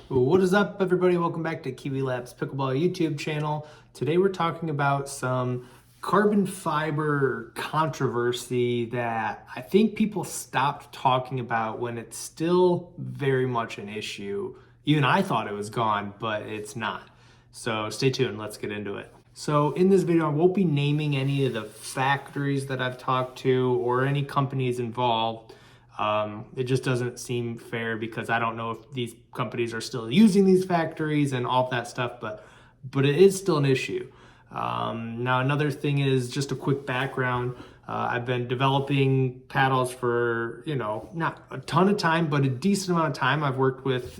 What is up, everybody? Welcome back to Kiwi Labs Pickleball YouTube channel. Today we're talking about some carbon fiber controversy that I think people stopped talking about when it's still very much an issue. Even I thought it was gone, but it's not. So stay tuned, let's get into it. So in this video, I won't be naming any of the factories that I've talked to or any companies involved. It just doesn't seem fair because I don't know if these companies are still using these factories and all of that stuff, but it is still an issue. Now, another thing is just a quick background. I've been developing paddles for, not a ton of time, but a decent amount of time. I've worked with,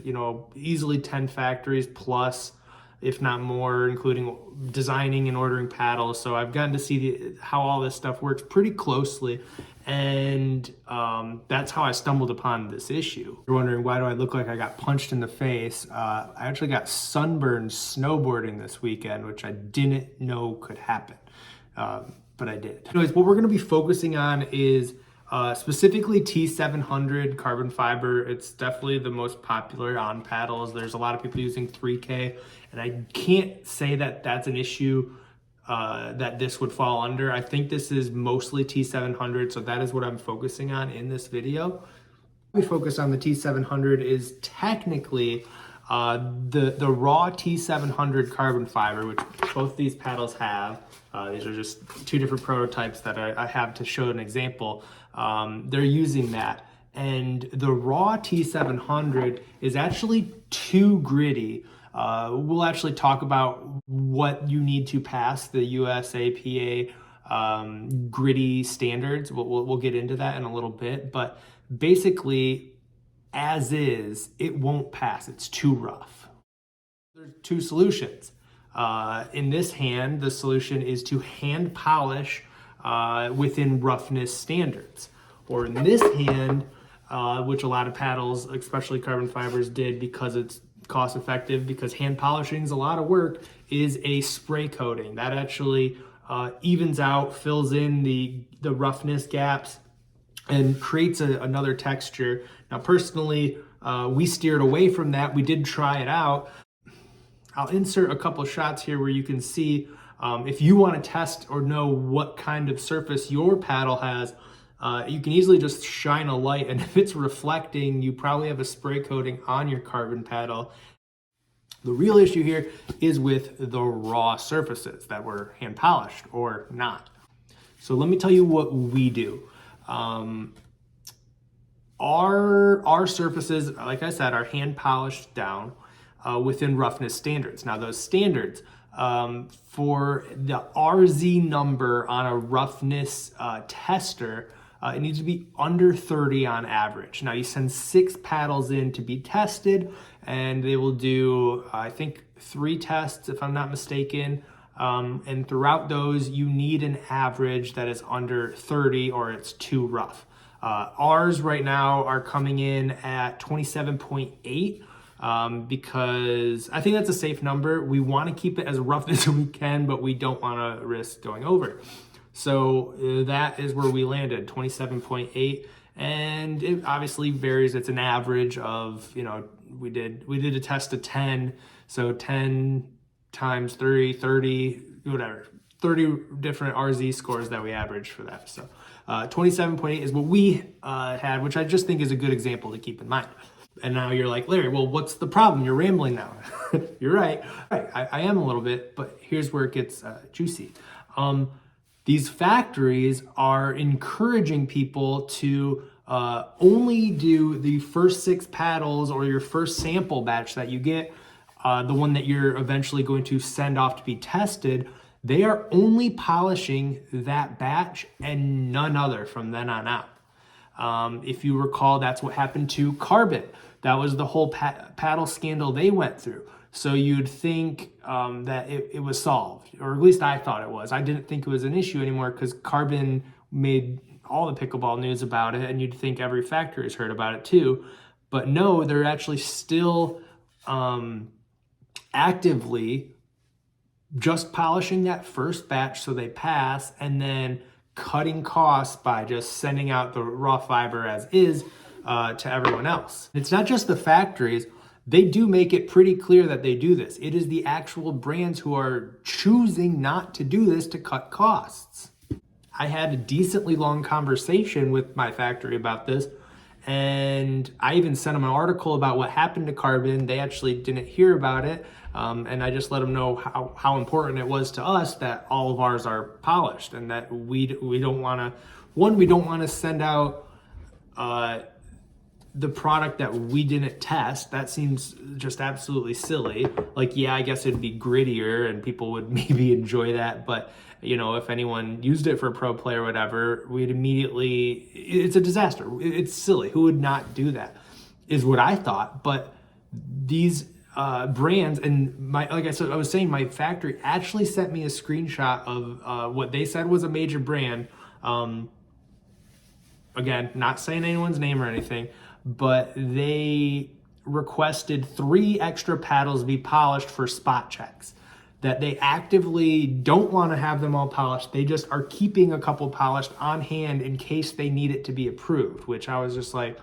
easily 10 factories plus, if not more, including designing and ordering paddles. So I've gotten to see how all this stuff works pretty closely. And that's how I stumbled upon this issue. You're wondering, why do I look like I got punched in the face? I actually got sunburned snowboarding this weekend, which I didn't know could happen, but I did. Anyways, what we're gonna be focusing on is specifically T700 carbon fiber. It's definitely the most popular on paddles. There's a lot of people using 3K, and I can't say that that's an issue that this would fall under. I think this is mostly T700, so that is what I'm focusing on in this video. We focus on the T700 is technically the raw T700 carbon fiber, which both these paddles have. These are just two different prototypes that I have to show an example. They're using that, and the raw T700 is actually too gritty. We'll actually talk about what you need to pass the USAPA gritty standards. We'll get into that in a little bit, but basically, as is, it won't pass. It's too rough. There's two solutions. In this hand, the solution is to hand polish within roughness standards. Or in this hand, which a lot of paddles, especially carbon fibers, did because it's cost effective, because hand polishing is a lot of work, is a spray coating. That actually evens out, fills in the roughness gaps, and creates another texture. Now, personally, we steered away from that. We did try it out. I'll insert a couple of shots here where you can see if you want to test or know what kind of surface your paddle has, you can easily just shine a light, and if it's reflecting, you probably have a spray coating on your carbon paddle. The real issue here is with the raw surfaces that were hand polished or not. So let me tell you what we do. Our surfaces, like I said, are hand polished down within roughness standards. Now, those standards for the RZ number on a roughness tester, it needs to be under 30 on average. Now, you send 6 paddles in to be tested, and they will do, I think, 3 tests, if I'm not mistaken. And throughout those, you need an average that is under 30 or it's too rough. Ours right now are coming in at 27.8 because I think that's a safe number. We want to keep it as rough as we can, but we don't want to risk going over. So that is where we landed, 27.8, and it obviously varies. It's an average of, we did a test of 10, so 10 times 30, whatever, 30 different RZ scores that we averaged for that. So 27.8 is what we had, which I just think is a good example to keep in mind. And now you're like, Larry, well, what's the problem? You're rambling now. You're right. I am a little bit, but here's where it gets juicy. These factories are encouraging people to only do the first 6 paddles or your first sample batch that you get, the one that you're eventually going to send off to be tested. They are only polishing that batch and none other from then on out. If you recall, that's what happened to Carbon. That was the whole paddle scandal they went through. So you'd think that it was solved, or at least I thought it was. I didn't think it was an issue anymore because Carbon made all the pickleball news about it, and you'd think every factory has heard about it too. But no, they're actually still actively just polishing that first batch so they pass, and then cutting costs by just sending out the raw fiber as is to everyone else. It's not just the factories. they do make it pretty clear that they do this. It is the actual brands who are choosing not to do this to cut costs. I had a decently long conversation with my factory about this, and I even sent them an article about what happened to carbon. They actually didn't hear about it, and I just let them know how important it was to us that all of ours are polished, and that we don't want to, we don't want to send out the product that we didn't test. That seems just absolutely silly. Like, yeah, I guess it'd be grittier and people would maybe enjoy that, but you know, if anyone used it for a pro play or whatever, we'd immediately, it's a disaster. It's silly. Who would not do that, is what I thought. But these brands, and like I said, I was saying, my factory actually sent me a screenshot of what they said was a major brand. Again, not saying anyone's name or anything, but they requested 3 extra paddles be polished for spot checks. That they actively don't want to have them all polished. They just are keeping a couple polished on hand in case they need it to be approved, which I was just like,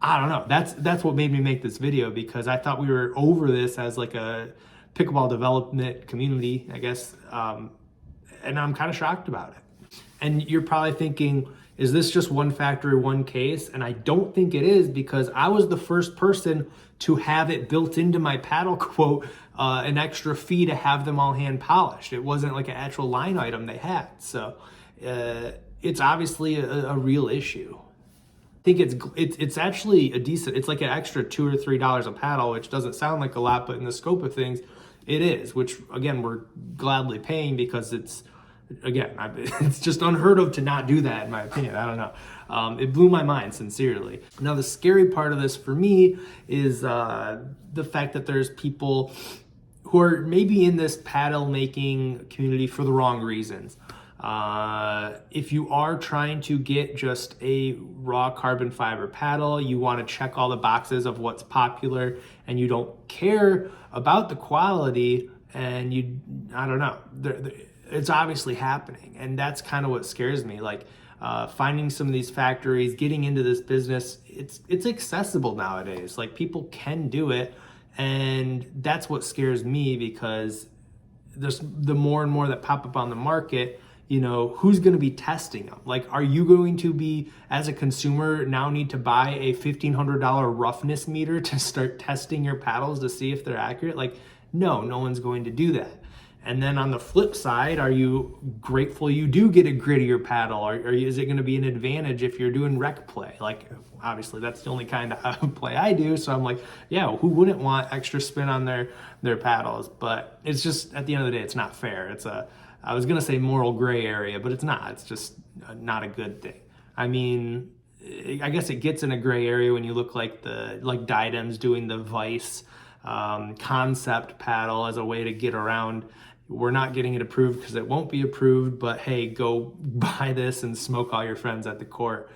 I don't know. That's what made me make this video, because I thought we were over this as like a pickleball development community, I guess. And I'm kind of shocked about it. And you're probably thinking, is this just one factory, one case? And I don't think it is, because I was the first person to have it built into my paddle quote, an extra fee to have them all hand polished. It wasn't like an actual line item they had. So it's obviously a real issue. I think it's actually a decent, it's like an extra $2 or $3 a paddle, which doesn't sound like a lot, but in the scope of things, it is, which again, we're gladly paying, because it's, again, it's just unheard of to not do that, in my opinion. I don't know. It blew my mind, sincerely. Now, the scary part of this for me is the fact that there's people who are maybe in this paddle making community for the wrong reasons. If you are trying to get just a raw carbon fiber paddle, you want to check all the boxes of what's popular, and you don't care about the quality, and I don't know, it's obviously happening. And that's kind of what scares me. Like, finding some of these factories, getting into this business, it's accessible nowadays. Like, people can do it. And that's what scares me, because there's the more and more that pop up on the market, you know, who's going to be testing them? Like, are you going to be, as a consumer, now need to buy a $1,500 roughness meter to start testing your paddles to see if they're accurate? Like, no one's going to do that. And then on the flip side, are you grateful you do get a grittier paddle? Or is it going to be an advantage if you're doing rec play? Like, obviously, that's the only kind of play I do. So I'm like, yeah, who wouldn't want extra spin on their paddles? But it's just, at the end of the day, it's not fair. It's I was going to say moral gray area, but it's not. It's just not a good thing. I mean, I guess it gets in a gray area when you look like Diadem's doing the Vice concept paddle as a way to get around. We're not getting it approved because it won't be approved, but hey, go buy this and smoke all your friends at the court.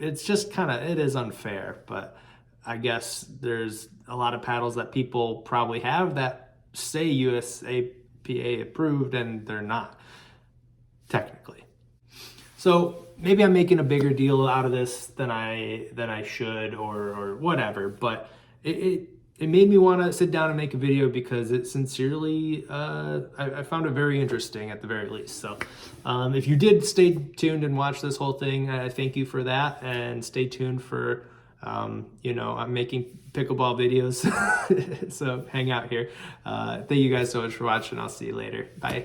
It's just it is unfair, but I guess there's a lot of paddles that people probably have that say USAPA approved, and they're not, technically. So maybe I'm making a bigger deal out of this than I should, or whatever, but it made me want to sit down and make a video, because it sincerely, I found it very interesting, at the very least. So if you did stay tuned and watch this whole thing, I thank you for that, and stay tuned for, you know, I'm making pickleball videos, so hang out here. Thank you guys so much for watching. I'll see you later. Bye.